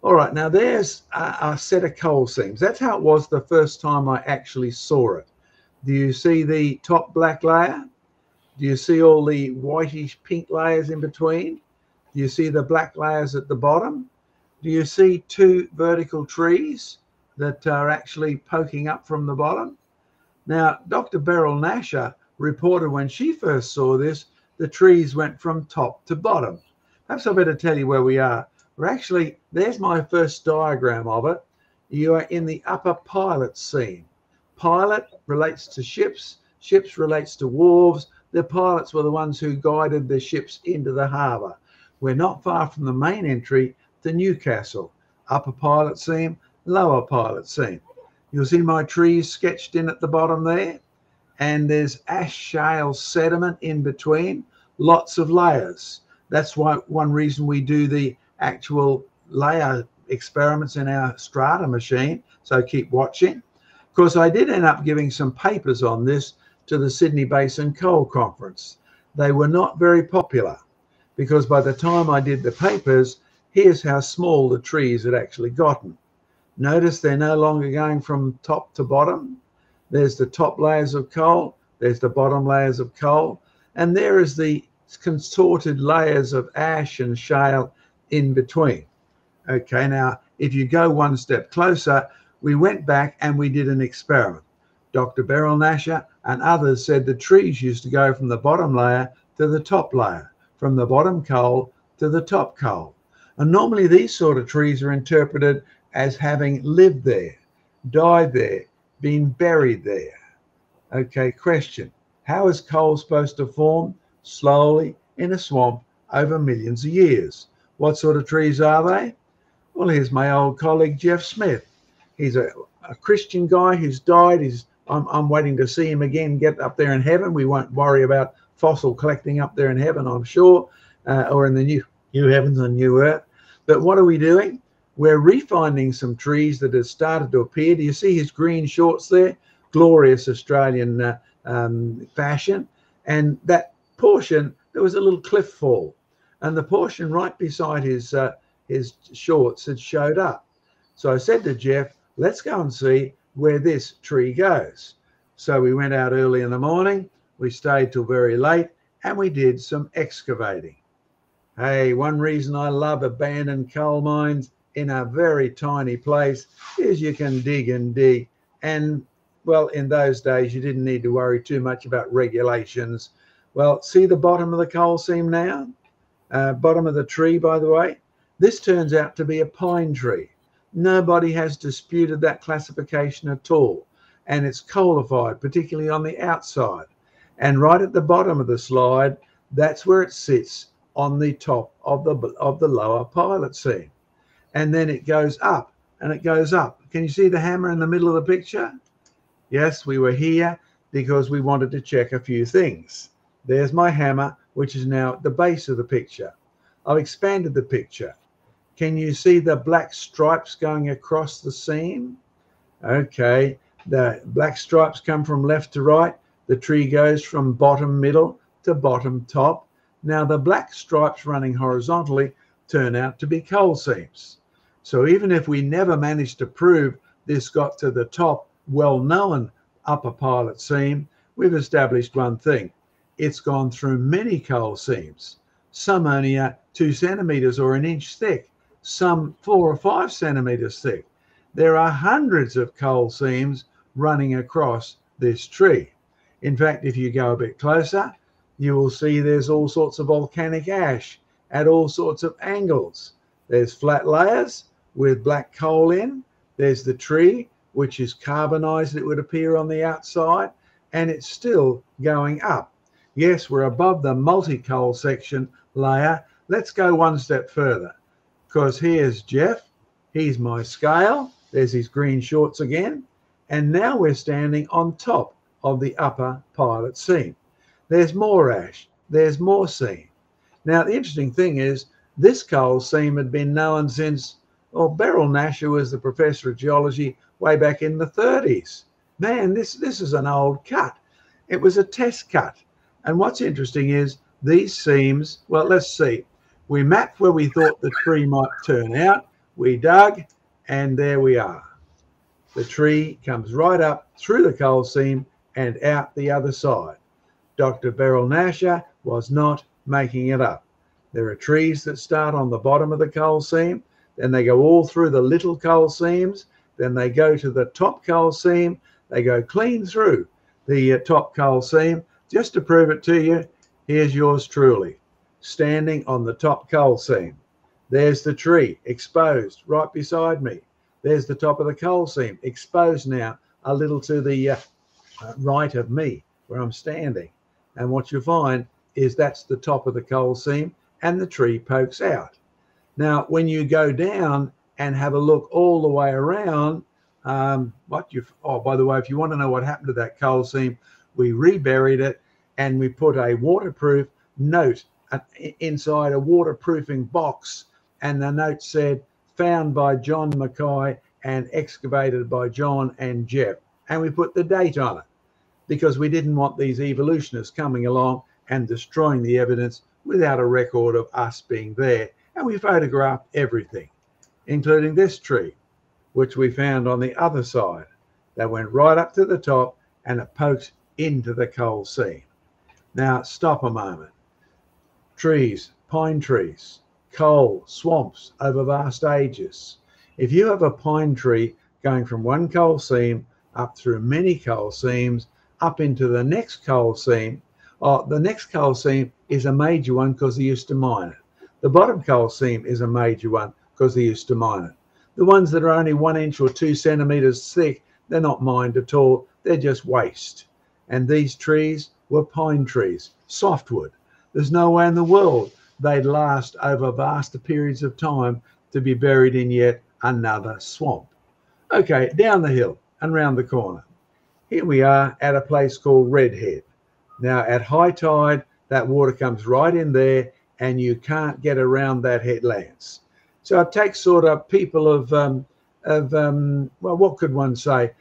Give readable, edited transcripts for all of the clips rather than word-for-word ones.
All right, now there's a set of coal seams. That's how it was the first time I actually saw it. Do you see the top black layer? Do you see all the whitish pink layers in between? Do you see the black layers at the bottom? Do you see two vertical trees that are actually poking up from the bottom? Now, Dr. Beryl Nasher reported when she first saw this, the trees went from top to bottom. Perhaps I better tell you where we are. We're actually, there's my first diagram of it. You are in the upper pilot seam. Pilot relates to ships, ships relates to wharves. The pilots were the ones who guided the ships into the harbour. We're not far from the main entry to Newcastle. Upper pilot seam, lower pilot seam. You'll see my trees sketched in at the bottom there, and there's ash shale sediment in between, lots of layers. That's why one reason we do the actual layer experiments in our strata machine, so keep watching. Of course, I did end up giving some papers on this to the Sydney Basin Coal Conference. They were not very popular because by the time I did the papers, here's how small the trees had actually gotten. Notice they're no longer going from top to bottom. There's the top layers of coal, there's the bottom layers of coal, and there is the contorted layers of ash and shale in between. Okay, now if you go one step closer, we went back and we did an experiment. Dr. Beryl Nasher and others said the trees used to go from the bottom layer to the top layer, from the bottom coal to the top coal. And normally these sort of trees are interpreted as having lived there, died there, been buried there. Okay, question. How is coal supposed to form? Slowly in a swamp over millions of years. What sort of trees are they? Well, here's my old colleague, Jeff Smith. He's a Christian guy who's died. I'm waiting to see him again, get up there in heaven. We won't worry about fossil collecting up there in heaven, I'm sure, or in the new heavens and new earth. But what are we doing? We're refinding some trees that have started to appear. Do you see his green shorts there? Glorious Australian fashion. And that portion, there was a little cliff fall. And the portion right beside his shorts had showed up. So I said to Jeff, let's go and see where this tree goes. So we went out early in the morning, we stayed till very late, and we did some excavating. Hey, one reason I love abandoned coal mines in a very tiny place is you can dig and dig. And, well, in those days, you didn't need to worry too much about regulations. Well, see the bottom of the coal seam now? Bottom of the tree, by the way? This turns out to be a pine tree. Nobody has disputed that classification at all. And it's coalified, particularly on the outside. And right at the bottom of the slide, that's where it sits on the top of the lower pilot seam. And then it goes up and it goes up. Can you see the hammer in the middle of the picture? Yes, we were here because we wanted to check a few things. There's my hammer, which is now at the base of the picture. I've expanded the picture. Can you see the black stripes going across the seam? Okay, the black stripes come from left to right. The tree goes from bottom middle to bottom top. Now the black stripes running horizontally turn out to be coal seams. So even if we never managed to prove this got to the top well-known upper pilot seam, we've established one thing. It's gone through many coal seams. Some only are 2 centimeters or an inch thick, some 4 or 5 centimeters thick. There are hundreds of coal seams running across this tree. In fact, if you go a bit closer, you will see there's all sorts of volcanic ash at all sorts of angles. There's flat layers with black coal in. There's the tree, which is carbonized, it would appear on the outside, and it's still going up. Yes, we're above the multi-coal section layer. Let's go one step further, because here's Jeff. He's my scale. There's his green shorts again. And now we're standing on top of the upper pilot seam. There's more ash. There's more seam. Now, the interesting thing is this coal seam had been known since, well, Beryl Nasher was the professor of geology way back in the 30s. Man, this is an old cut. It was a test cut. And what's interesting is these seams, well, let's see. We mapped where we thought the tree might turn out. We dug, and there we are. The tree comes right up through the coal seam and out the other side. Dr. Beryl Nasher was not making it up. There are trees that start on the bottom of the coal seam, then they go all through the little coal seams, then they go to the top coal seam, they go clean through the top coal seam. Just to prove it to you, here's yours truly, standing on the top coal seam. There's the tree, exposed, right beside me. There's the top of the coal seam, exposed now a little to the right of me, where I'm standing. And what you find is that's the top of the coal seam, and the tree pokes out. Now, when you go down and have a look all the way around, oh, by the way, if you want to know what happened to that coal seam, we reburied it and we put a waterproof note inside a waterproofing box, and the note said, found by John Mackay and excavated by John and Jeff. And we put the date on it because we didn't want these evolutionists coming along and destroying the evidence without a record of us being there. And we photographed everything, including this tree, which we found on the other side. That went right up to the top and it pokes into the coal seam. Now, stop a moment. Trees, pine trees, coal, swamps over vast ages. If you have a pine tree going from one coal seam up through many coal seams, up into the next coal seam, the next coal seam is a major one because they used to mine it. The bottom coal seam is a major one because they used to mine it. The ones that are only 1 inch or 2 centimeters thick, they're not mined at all. They're just waste. And these trees were pine trees, softwood. There's no way in the world they'd last over vast periods of time to be buried in yet another swamp. Okay, down the hill and round the corner. Here we are at a place called Redhead. Now, at high tide, that water comes right in there and you can't get around that headlands. So it takes sort of people of well, what could one say?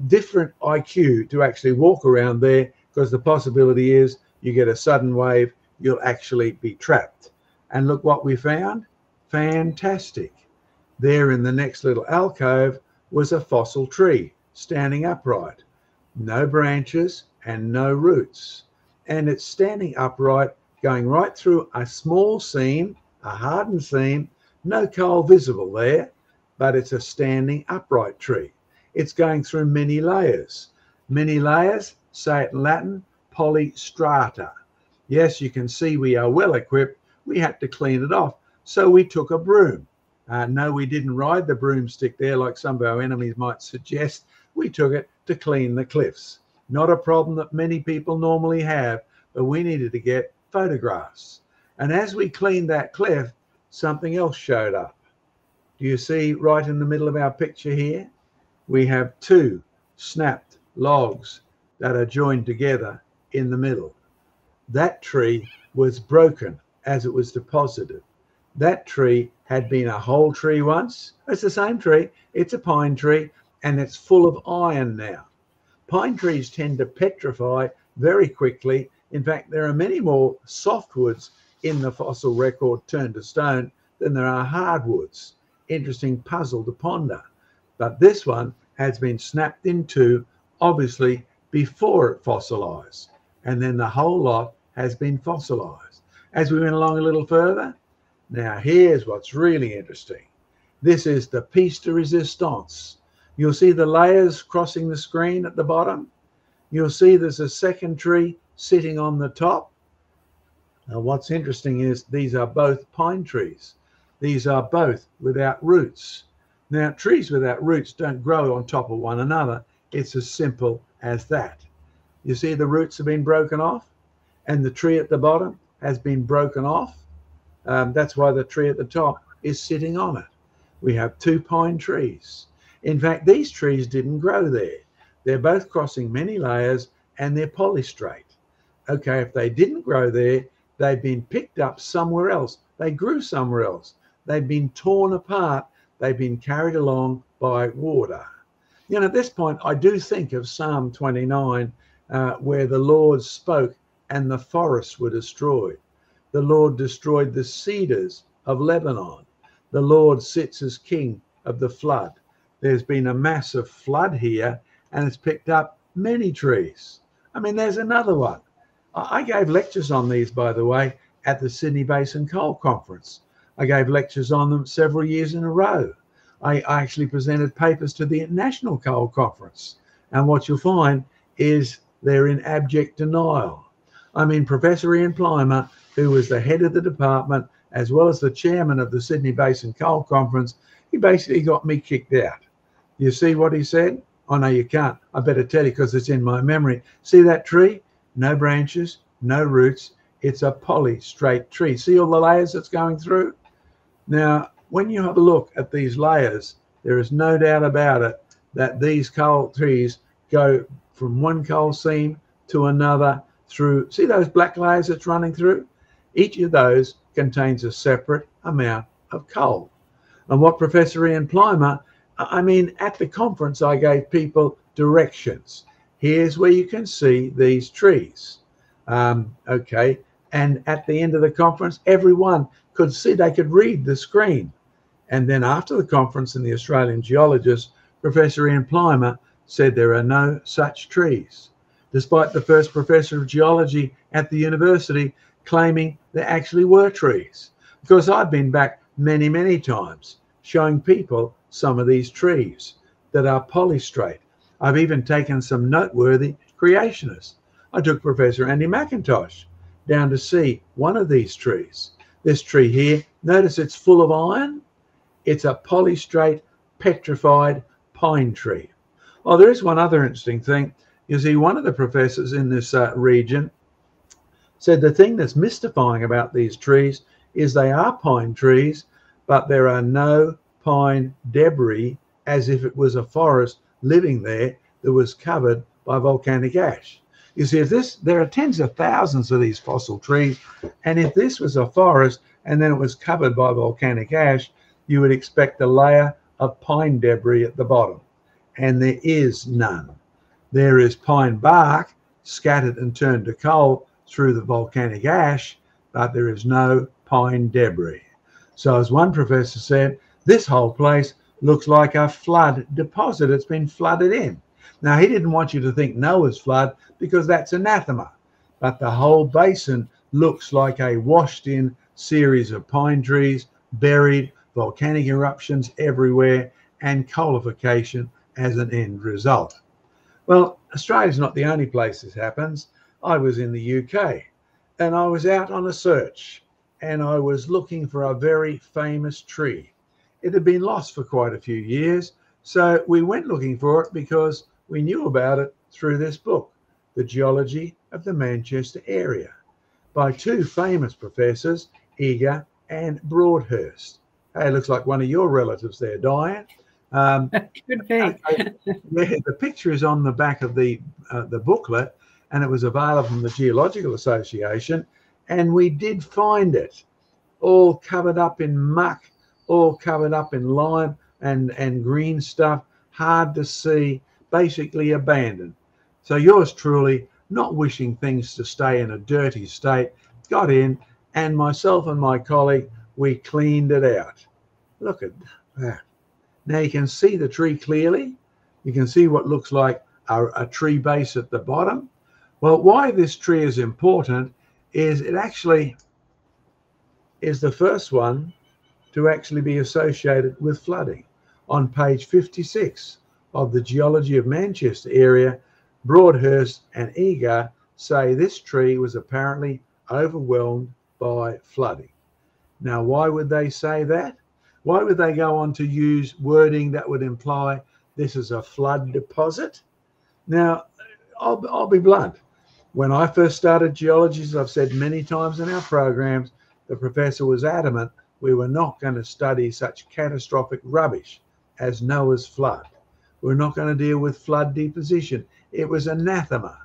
Different IQ to actually walk around there, because the possibility is you get a sudden wave, you'll actually be trapped. And look what we found. Fantastic. There in the next little alcove was a fossil tree standing upright. No branches and no roots. And it's standing upright, going right through a small seam, a hardened seam, no coal visible there, but it's a standing upright tree. It's going through many layers. Many layers, say it in Latin, polystrata. Yes, you can see we are well equipped. We had to clean it off. So we took a broom. No, we didn't ride the broomstick there like some of our enemies might suggest. We took it to clean the cliffs. Not a problem that many people normally have, but we needed to get photographs. And as we cleaned that cliff, something else showed up. Do you see right in the middle of our picture here? We have 2 snapped logs that are joined together in the middle. That tree was broken as it was deposited. That tree had been a whole tree once. It's the same tree. It's a pine tree, and it's full of iron now. Pine trees tend to petrify very quickly. In fact, there are many more softwoods in the fossil record turned to stone than there are hardwoods. Interesting puzzle to ponder. But this one has been snapped in 2, obviously before it fossilized. And then the whole lot has been fossilized. As we went along a little further, now here's what's really interesting. This is the piece de resistance. You'll see the layers crossing the screen at the bottom. You'll see there's a second tree sitting on the top. Now what's interesting is these are both pine trees. These are both without roots. Now trees without roots don't grow on top of one another. It's as simple as that. You see the roots have been broken off and the tree at the bottom has been broken off. That's why the tree at the top is sitting on it. We have 2 pine trees. In fact, these trees didn't grow there. They're both crossing many layers and they're polystrate. Okay, if they didn't grow there, they've been picked up somewhere else. They grew somewhere else. They've been torn apart. They've been carried along by water. You know, at this point, I do think of Psalm 29, where the Lord spoke and the forests were destroyed. The Lord destroyed the cedars of Lebanon. the Lord sits as king of the flood. There's been a massive flood here, and it's picked up many trees. I mean, there's another one. I gave lectures on these, by the way, at the Sydney Basin Coal Conference. I gave lectures on them several years in a row. I actually presented papers to the International Coal Conference. And what you'll find is they're in abject denial. I mean, Professor Ian Plimer, who was the head of the department, as well as the chairman of the Sydney Basin Coal Conference, he basically got me kicked out. You see what he said? Oh, no, you can't. I better tell you because it's in my memory. See that tree? No branches, no roots. It's a polystrate tree. See all the layers that's going through? Now, when you have a look at these layers, there is no doubt about it that these coal trees go from one coal seam to another through. See those black layers that's running through? Each of those contains a separate amount of coal. And what Professor Ian Plimer, I mean, at the conference, I gave people directions. Here's where you can see these trees. Okay. And at the end of the conference, everyone could see, they could read the screen. And then after the conference, and the Australian geologist, Professor Ian Plimer, said there are no such trees, despite the first professor of geology at the university claiming there actually were trees. Because I've been back many, many times showing people some of these trees that are polystrate. I've even taken some noteworthy creationists. I took Professor Andy McIntosh down to see one of these trees. This tree here, notice it's full of iron. It's a polystrate petrified pine tree. Well, there is one other interesting thing. You see, one of the professors in this region said the thing that's mystifying about these trees is they are pine trees, but there are no pine debris, as if it was a forest living there that was covered by volcanic ash. You see, there are tens of thousands of these fossil trees, and if this was a forest and then it was covered by volcanic ash, you would expect a layer of pine debris at the bottom, and there is none. There is pine bark scattered and turned to coal through the volcanic ash, but there is no pine debris. So as one professor said, this whole place looks like a flood deposit. It's been flooded in. Now, he didn't want you to think Noah's flood because that's anathema, but the whole basin looks like a washed in series of pine trees, buried, volcanic eruptions everywhere, and coalification as an end result. Well, Australia's not the only place this happens. I was in the UK and I was out on a search and I was looking for a very famous tree. It had been lost for quite a few years, so we went looking for it because we knew about it through this book, The Geology of the Manchester Area, by two famous professors, Eager and Broadhurst. Hey, it looks like one of your relatives there, Diane. Could be. Yeah, the picture is on the back of the booklet, and it was available from the Geological Association, and we did find it, all covered up in muck, all covered up in lime and green stuff, hard to see, basically abandoned. So yours truly, not wishing things to stay in a dirty state, got in, and myself and my colleague, we cleaned it out. Look at that. Now you can see the tree clearly. You can see what looks like a tree base at the bottom. Well, why this tree is important is it actually is the first one to actually be associated with flooding. On page 56 of the Geology of Manchester Area, Broadhurst and Eager say this tree was apparently overwhelmed by flooding. Now, why would they say that? Why would they go on to use wording that would imply this is a flood deposit? Now, I'll be blunt. When I first started geology, as I've said many times in our programs, the professor was adamant we were not going to study such catastrophic rubbish as Noah's flood. We're not going to deal with flood deposition. It was anathema.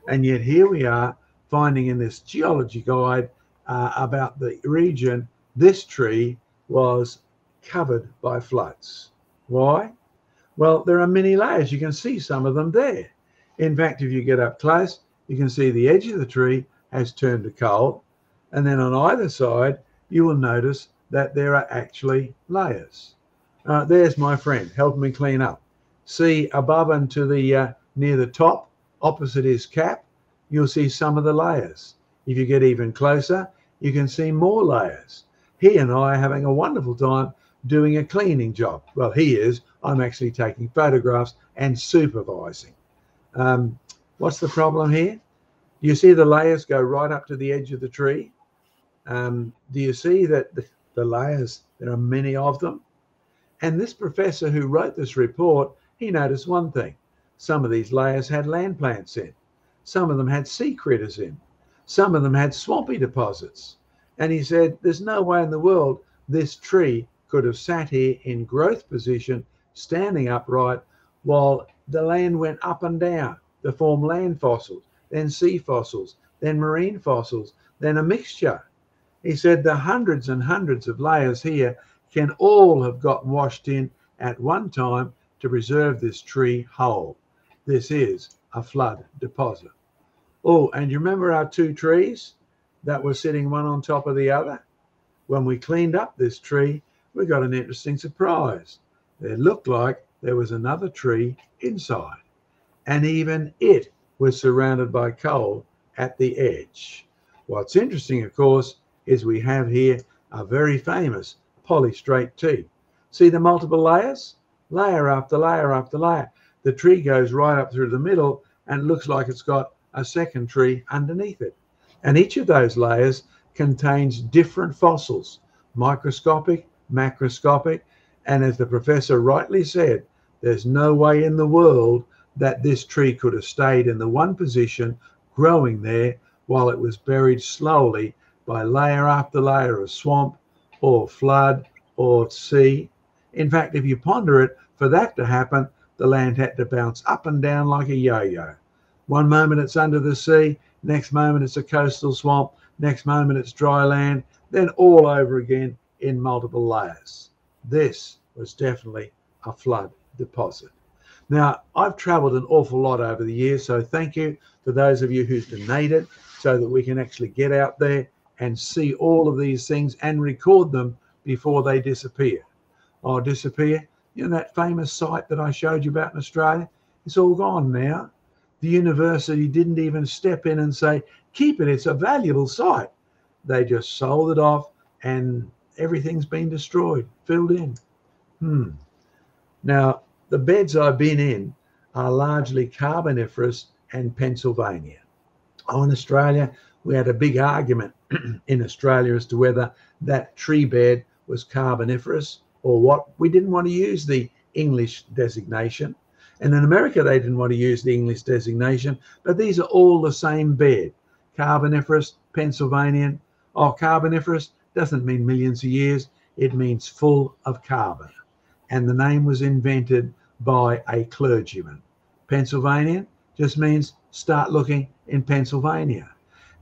And yet here we are finding in this geology guide about the region, this tree was covered by floods. Why? Well, there are many layers. You can see some of them there. In fact, if you get up close, you can see the edge of the tree has turned to coal. And then on either side, you will notice that there are actually layers. There's my friend helping me clean up. See above and to the near the top, opposite his cap, you'll see some of the layers. If you get even closer, you can see more layers. He and I are having a wonderful time doing a cleaning job. Well, he is. I'm actually taking photographs and supervising. What's the problem here? Do you see the layers go right up to the edge of the tree? Do you see that the layers, there are many of them? And this professor who wrote this report, he noticed one thing. Some of these layers had land plants in. Some of them had sea critters in. Some of them had swampy deposits. And he said, there's no way in the world this tree could have sat here in growth position, standing upright, while the land went up and down to form land fossils, then sea fossils, then marine fossils, then a mixture. He said the hundreds and hundreds of layers here can all have gotten washed in at one time to preserve this tree whole. This is a flood deposit. Oh, and you remember our two trees that were sitting one on top of the other? When we cleaned up this tree, we got an interesting surprise. It looked like there was another tree inside, and even it was surrounded by coal at the edge. What's interesting, of course, is we have here a very famous polystrate tea. See the multiple layers? Layer after layer after layer. The tree goes right up through the middle and looks like it's got a second tree underneath it. And each of those layers contains different fossils, microscopic, macroscopic, and as the professor rightly said, there's no way in the world that this tree could have stayed in the one position growing there while it was buried slowly by layer after layer of swamp or flood or sea. In fact, if you ponder it, for that to happen, the land had to bounce up and down like a yo-yo. One moment it's under the sea, next moment it's a coastal swamp, next moment it's dry land, then all over again in multiple layers. This was definitely a flood deposit. Now, I've traveled an awful lot over the years, so thank you to those of you who've donated so that we can actually get out there and see all of these things and record them before they disappear. Oh, disappear? You know that famous site that I showed you about in Australia? It's all gone now. The university didn't even step in and say, keep it, it's a valuable site. They just sold it off and everything's been destroyed, filled in. Now, the beds I've been in are largely Carboniferous and Pennsylvania. Oh, in Australia, we had a big argument in Australia as to whether that tree bed was Carboniferous or what. We didn't want to use the English designation. And in America, they didn't want to use the English designation, but these are all the same bed. Carboniferous, Pennsylvanian. Oh, Carboniferous doesn't mean millions of years. It means full of carbon. And the name was invented by a clergyman. Pennsylvanian just means start looking in Pennsylvania.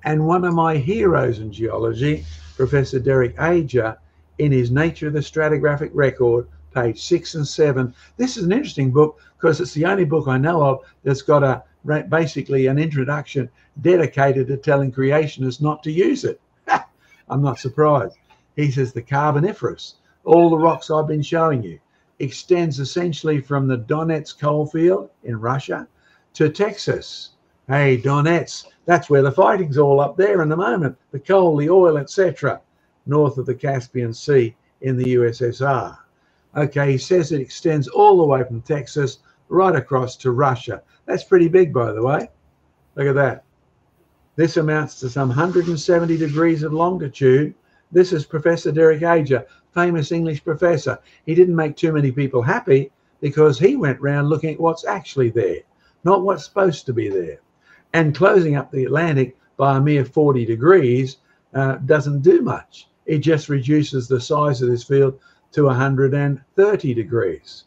And one of my heroes in geology, Professor Derek Ager, in his Nature of the Stratigraphic Record, page 6 and 7. This is an interesting book because it's the only book I know of that's got basically an introduction dedicated to telling creationists not to use it. I'm not surprised. He says the Carboniferous, all the rocks I've been showing you, extends essentially from the Donetsk coalfield in Russia to Texas. Hey, Donetsk, that's where the fighting's all up there in the moment, the coal, the oil, etc., north of the Caspian Sea in the USSR. Okay, he says it extends all the way from Texas right across to Russia. That's pretty big, by the way. Look at that. This amounts to some 170 degrees of longitude. This is Professor Derek Ager, famous English professor. He didn't make too many people happy because he went round looking at what's actually there, not what's supposed to be there. And closing up the Atlantic by a mere 40 degrees doesn't do much. It just reduces the size of this field to 130 degrees.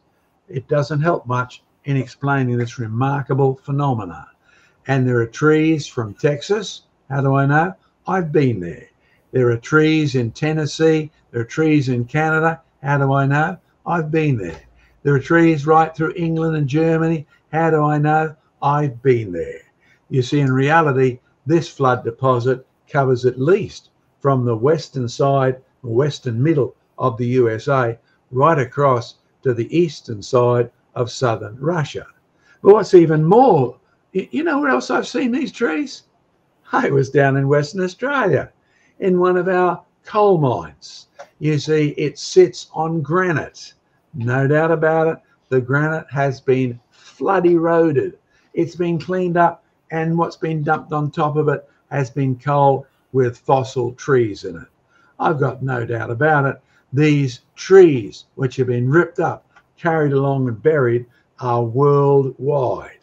It doesn't help much in explaining this remarkable phenomena. And there are trees from Texas. How do I know? I've been there. There are trees in Tennessee. There are trees in Canada. How do I know? I've been there. There are trees right through England and Germany. How do I know? I've been there. You see, in reality, this flood deposit covers at least from the western side western middle of the USA, right across to the eastern side of southern Russia. But what's even more, you know where else I've seen these trees? I was down in Western Australia in one of our coal mines. You see, it sits on granite. No doubt about it, the granite has been flood eroded. It's been cleaned up, and what's been dumped on top of it has been coal with fossil trees in it. I've got no doubt about it. These trees, which have been ripped up, carried along and buried, are worldwide.